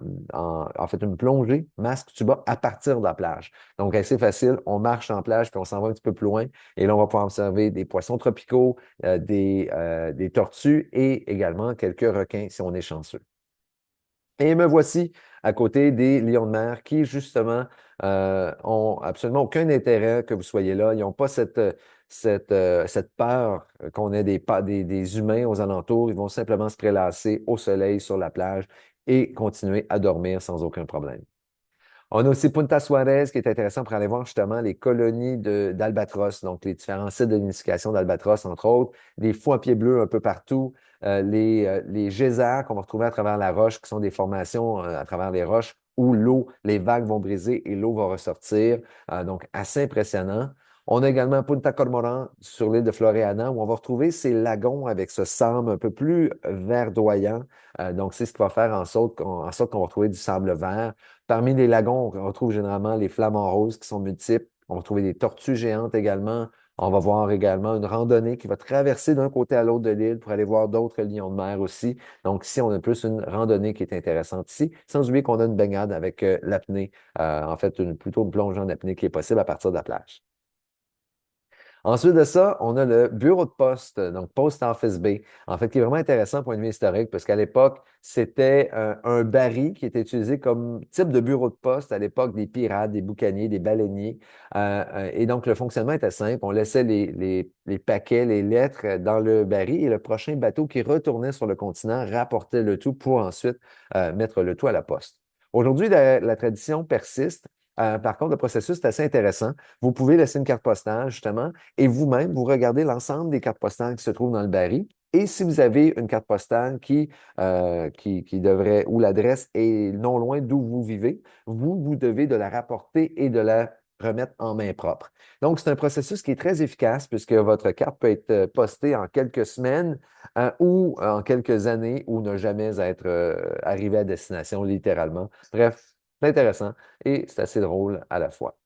fait, une plongée masque tuba à partir de la plage. Donc, assez facile. On marche en plage puis on s'en va un petit peu plus loin. Et là, on va pouvoir observer des poissons tropicaux, des tortues et également quelques requins si on est chanceux. Et me voici à côté des lions de mer qui, justement, ont absolument aucun intérêt que vous soyez là. Ils n'ont pas cette peur qu'on ait des humains aux alentours. Ils vont simplement se prélasser au soleil sur la plage et continuer à dormir sans aucun problème. On a aussi Punta Suarez qui est intéressant pour aller voir justement les colonies d'albatros, donc les différents sites de nidification d'albatros, entre autres, des fous à pieds bleus un peu partout, les geysers qu'on va retrouver à travers la roche, qui sont des formations à travers les roches où les vagues vont briser et l'eau va ressortir. Donc, assez impressionnant. On a également Punta Cormorán sur l'île de Floréana où on va retrouver ces lagons avec ce sable un peu plus verdoyant. Donc, c'est ce qui va faire en sorte qu'on va retrouver du sable vert. Parmi les lagons, on retrouve généralement les flamants roses qui sont multiples. On va trouver des tortues géantes également. On va voir également une randonnée qui va traverser d'un côté à l'autre de l'île pour aller voir d'autres lions de mer aussi. Donc, ici, on a plus une randonnée qui est intéressante ici, sans oublier qu'on a une baignade avec l'apnée, en fait, plutôt une plonge en apnée qui est possible à partir de la plage. Ensuite de ça, on a le bureau de poste, donc Post Office Bay, en fait, qui est vraiment intéressant point de vue historique, parce qu'à l'époque, c'était un baril qui était utilisé comme type de bureau de poste à l'époque des pirates, des boucaniers, des baleiniers. Et donc, le fonctionnement était simple. On laissait les paquets, les lettres dans le baril et le prochain bateau qui retournait sur le continent rapportait le tout pour ensuite mettre le tout à la poste. Aujourd'hui, la tradition persiste. Par contre, le processus est assez intéressant. Vous pouvez laisser une carte postale, justement, et vous-même, vous regardez l'ensemble des cartes postales qui se trouvent dans le baril. Et si vous avez une carte postale qui devrait, où l'adresse est non loin d'où vous vivez, vous devez de la rapporter et de la remettre en main propre. Donc, c'est un processus qui est très efficace puisque votre carte peut être postée en quelques semaines ou en quelques années ou ne jamais être arrivée à destination, littéralement. Bref, c'est intéressant et c'est assez drôle à la fois.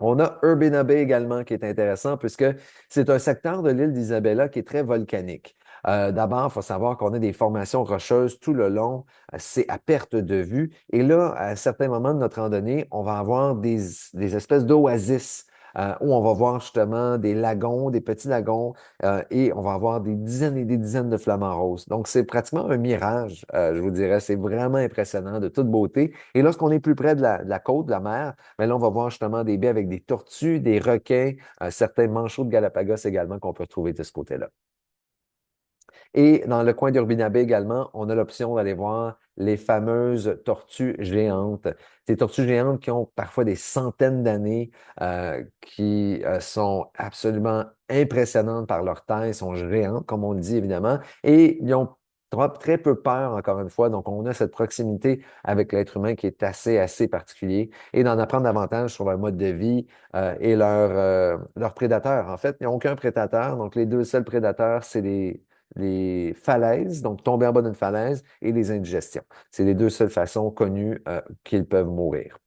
On a Urbana Bay également qui est intéressant puisque c'est un secteur de l'île d'Isabella qui est très volcanique. D'abord, il faut savoir qu'on a des formations rocheuses tout le long, c'est à perte de vue. Et là, à certains moments de notre randonnée, on va avoir des espèces d'oasis où on va voir justement des lagons, des petits lagons, et on va avoir des dizaines et des dizaines de flamants roses. Donc, c'est pratiquement un mirage, je vous dirais. C'est vraiment impressionnant, de toute beauté. Et lorsqu'on est plus près de la côte, de la mer, mais là, on va voir justement des baies avec des tortues, des requins, certains manchots de Galapagos également qu'on peut retrouver de ce côté-là. Et dans le coin d'Urbina Bay également, on a l'option d'aller voir les fameuses tortues géantes. Ces tortues géantes qui ont parfois des centaines d'années, qui sont absolument impressionnantes par leur taille, sont géantes, comme on le dit évidemment, et ils ont très peu peur, encore une fois. Donc, on a cette proximité avec l'être humain qui est assez particulier. Et d'en apprendre davantage sur leur mode de vie et leurs prédateurs. En fait, ils n'ont aucun prédateur. Donc, les deux seuls prédateurs, c'est les falaises, donc tomber en bas d'une falaise, et les indigestions. C'est les deux seules façons connues qu'ils peuvent mourir.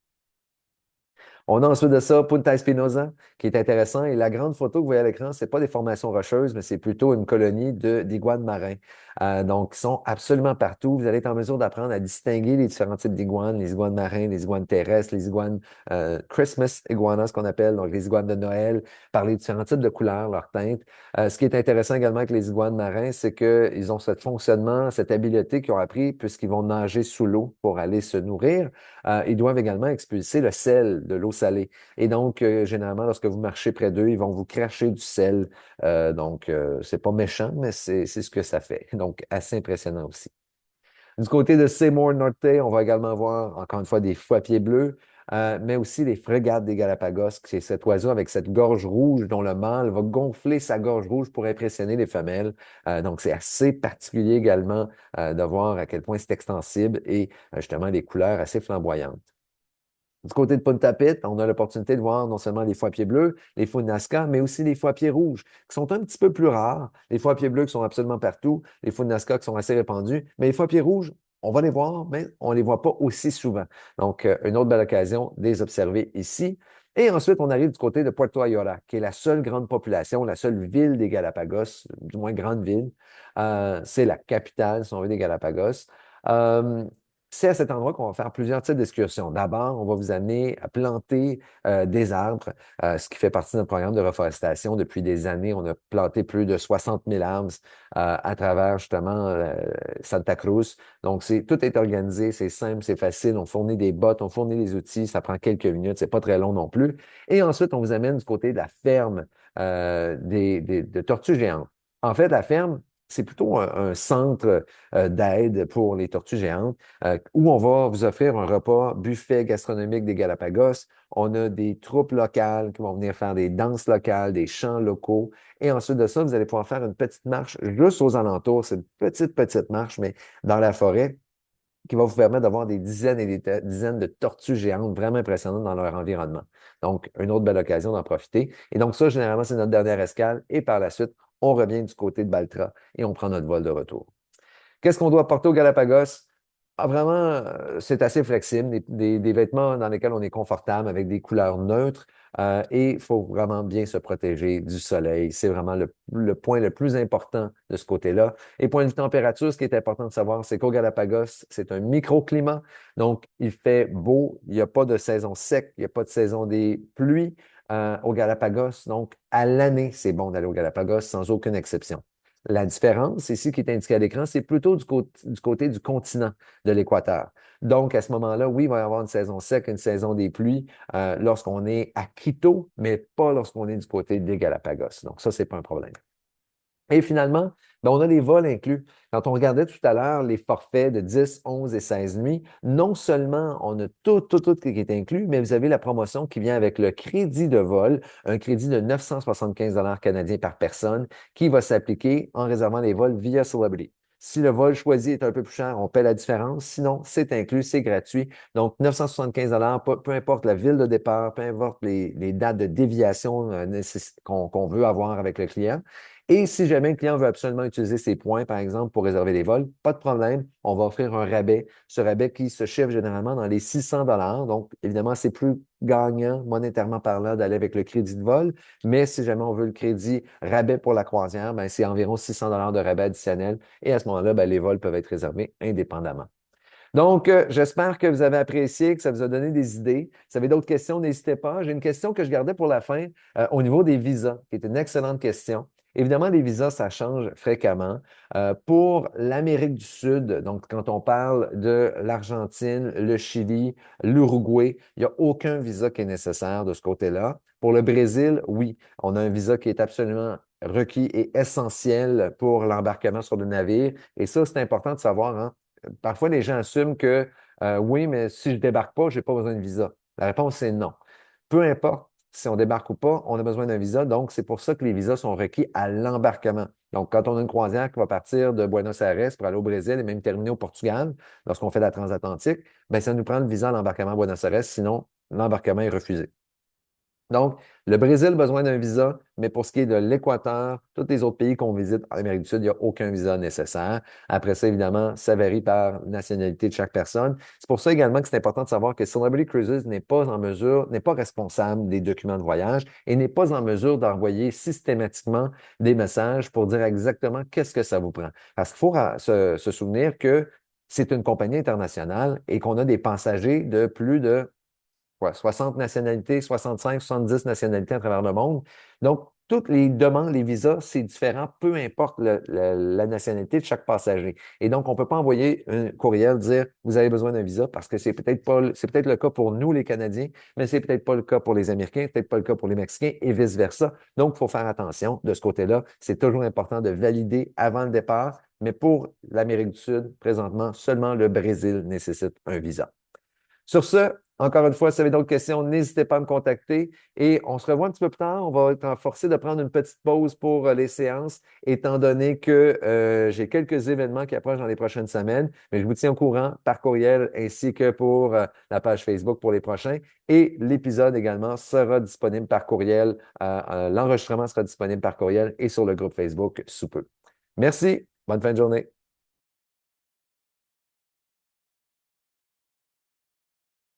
On a ensuite de ça Punta Espinosa, qui est intéressant. Et la grande photo que vous voyez à l'écran, c'est pas des formations rocheuses, mais c'est plutôt une colonie d'iguanes marins. Donc, ils sont absolument partout. Vous allez être en mesure d'apprendre à distinguer les différents types d'iguanes, les iguanes marins, les iguanes terrestres, les iguanes Christmas iguanas, ce qu'on appelle, donc les iguanes de Noël, par les différents types de couleurs, leurs teintes. Ce qui est intéressant également avec les iguanes marins, c'est qu'ils ont ce fonctionnement, cette habileté qu'ils ont appris puisqu'ils vont nager sous l'eau pour aller se nourrir. Ils doivent également expulser le sel de l'eau salée. Et donc, généralement, lorsque vous marchez près d'eux, ils vont vous cracher du sel. C'est pas méchant, mais c'est ce que ça fait. Donc, assez impressionnant aussi. Du côté de Seymour Norte, on va également voir, encore une fois, des foie-pieds bleus, mais aussi les frégates des Galapagos, qui est cet oiseau avec cette gorge rouge dont le mâle va gonfler sa gorge rouge pour impressionner les femelles. Donc, c'est assez particulier également de voir à quel point c'est extensible et justement des couleurs assez flamboyantes. Du côté de Punta Pitt, on a l'opportunité de voir non seulement les foie-pieds bleus, les faux Nazca, mais aussi les foie-pieds rouges, qui sont un petit peu plus rares. Les foie-pieds bleus qui sont absolument partout, les faux Nazca qui sont assez répandus, mais les foie-pieds rouges, on va les voir, mais on ne les voit pas aussi souvent. Donc, une autre belle occasion de les observer ici. Et ensuite, on arrive du côté de Puerto Ayora, qui est la seule grande population, la seule ville des Galapagos, du moins grande ville. C'est la capitale, si on veut, des Galapagos. Euh, c'est à cet endroit qu'on va faire plusieurs types d'excursions. D'abord, on va vous amener à planter des arbres, ce qui fait partie de notre programme de reforestation. Depuis des années, on a planté plus de 60 000 arbres à travers justement Santa Cruz. Donc, tout est organisé, c'est simple, c'est facile. On fournit des bottes, on fournit des outils, ça prend quelques minutes, c'est pas très long non plus. Et ensuite, on vous amène du côté de la ferme de tortues géantes. En fait, la ferme, c'est plutôt un centre d'aide pour les tortues géantes où on va vous offrir un repas buffet gastronomique des Galapagos. On a des troupes locales qui vont venir faire des danses locales, des chants locaux. Et ensuite de ça, vous allez pouvoir faire une petite marche juste aux alentours. C'est une petite marche, mais dans la forêt qui va vous permettre d'avoir des dizaines et des dizaines de tortues géantes vraiment impressionnantes dans leur environnement. Donc, une autre belle occasion d'en profiter. Et donc, ça, généralement, c'est notre dernière escale. Et par la suite, on revient du côté de Baltra et on prend notre vol de retour. Qu'est-ce qu'on doit porter au Galapagos? Ah, vraiment, c'est assez flexible, des vêtements dans lesquels on est confortable avec des couleurs neutres et il faut vraiment bien se protéger du soleil. C'est vraiment le point le plus important de ce côté-là. Et point de vue température, ce qui est important de savoir, c'est qu'au Galapagos, c'est un microclimat. Donc, il fait beau, il n'y a pas de saison sec, il n'y a pas de saison des pluies au Galapagos. Donc, à l'année, c'est bon d'aller au Galapagos sans aucune exception. La différence ici qui est indiquée à l'écran, c'est plutôt du côté du continent de l'équateur. Donc, à ce moment-là, oui, il va y avoir une saison sec, une saison des pluies lorsqu'on est à Quito, mais pas lorsqu'on est du côté des Galapagos. Donc, ça, c'est pas un problème. Et finalement, ben, on a les vols inclus. Quand on regardait tout à l'heure les forfaits de 10, 11 et 16 nuits, non seulement on a tout qui est inclus, mais vous avez la promotion qui vient avec le crédit de vol, un crédit de 975 canadiens par personne qui va s'appliquer en réservant les vols via Celebrity. Si le vol choisi est un peu plus cher, on paie la différence. Sinon, c'est inclus, c'est gratuit. Donc, 975 peu importe la ville de départ, peu importe les dates de déviation qu'on veut avoir avec le client. Et si jamais le client veut absolument utiliser ses points, par exemple, pour réserver des vols, pas de problème, on va offrir un rabais. Ce rabais qui se chiffre généralement dans les 600 dollars. Donc, évidemment, c'est plus gagnant monétairement parlant d'aller avec le crédit de vol. Mais si jamais on veut le crédit rabais pour la croisière, ben, c'est environ 600 dollars de rabais additionnel. Et à ce moment-là, ben, les vols peuvent être réservés indépendamment. Donc, j'espère que vous avez apprécié, que ça vous a donné des idées. Si vous avez d'autres questions, n'hésitez pas. J'ai une question que je gardais pour la fin au niveau des visas, qui est une excellente question. Évidemment, les visas, ça change fréquemment. Pour l'Amérique du Sud, donc quand on parle de l'Argentine, le Chili, l'Uruguay, il n'y a aucun visa qui est nécessaire de ce côté-là. Pour le Brésil, oui, on a un visa qui est absolument requis et essentiel pour l'embarquement sur le navire. Et ça, c'est important de savoir, hein. Parfois, les gens assument que oui, mais si je ne débarque pas, je n'ai pas besoin de visa. La réponse est non. Peu importe si on débarque ou pas, on a besoin d'un visa. Donc, c'est pour ça que les visas sont requis à l'embarquement. Donc, quand on a une croisière qui va partir de Buenos Aires pour aller au Brésil et même terminer au Portugal, lorsqu'on fait la transatlantique, bien, ça nous prend le visa à l'embarquement à Buenos Aires, sinon l'embarquement est refusé. Donc, le Brésil a besoin d'un visa, mais pour ce qui est de l'Équateur, tous les autres pays qu'on visite en Amérique du Sud, il n'y a aucun visa nécessaire. Après ça, évidemment, ça varie par nationalité de chaque personne. C'est pour ça également que c'est important de savoir que Celebrity Cruises n'est pas en mesure, n'est pas responsable des documents de voyage et n'est pas en mesure d'envoyer systématiquement des messages pour dire exactement qu'est-ce que ça vous prend. Parce qu'il faut se souvenir que c'est une compagnie internationale et qu'on a des passagers de plus de 60 nationalités, 65, 70 nationalités à travers le monde. Donc, toutes les demandes, les visas, c'est différent, peu importe la nationalité de chaque passager. Et donc, on ne peut pas envoyer un courriel dire vous avez besoin d'un visa parce que c'est peut-être le cas pour nous, les Canadiens, mais c'est peut-être pas le cas pour les Américains, peut-être pas le cas pour les Mexicains et vice-versa. Donc, il faut faire attention de ce côté-là. C'est toujours important de valider avant le départ. Mais pour l'Amérique du Sud, présentement, seulement le Brésil nécessite un visa. Sur ce, encore une fois, si vous avez d'autres questions, n'hésitez pas à me contacter et on se revoit un petit peu plus tard. On va être forcé de prendre une petite pause pour les séances, étant donné que j'ai quelques événements qui approchent dans les prochaines semaines. Mais je vous tiens au courant par courriel ainsi que pour la page Facebook pour les prochains. Et l'épisode également sera disponible par courriel. L'enregistrement sera disponible par courriel et sur le groupe Facebook sous peu. Merci. Bonne fin de journée.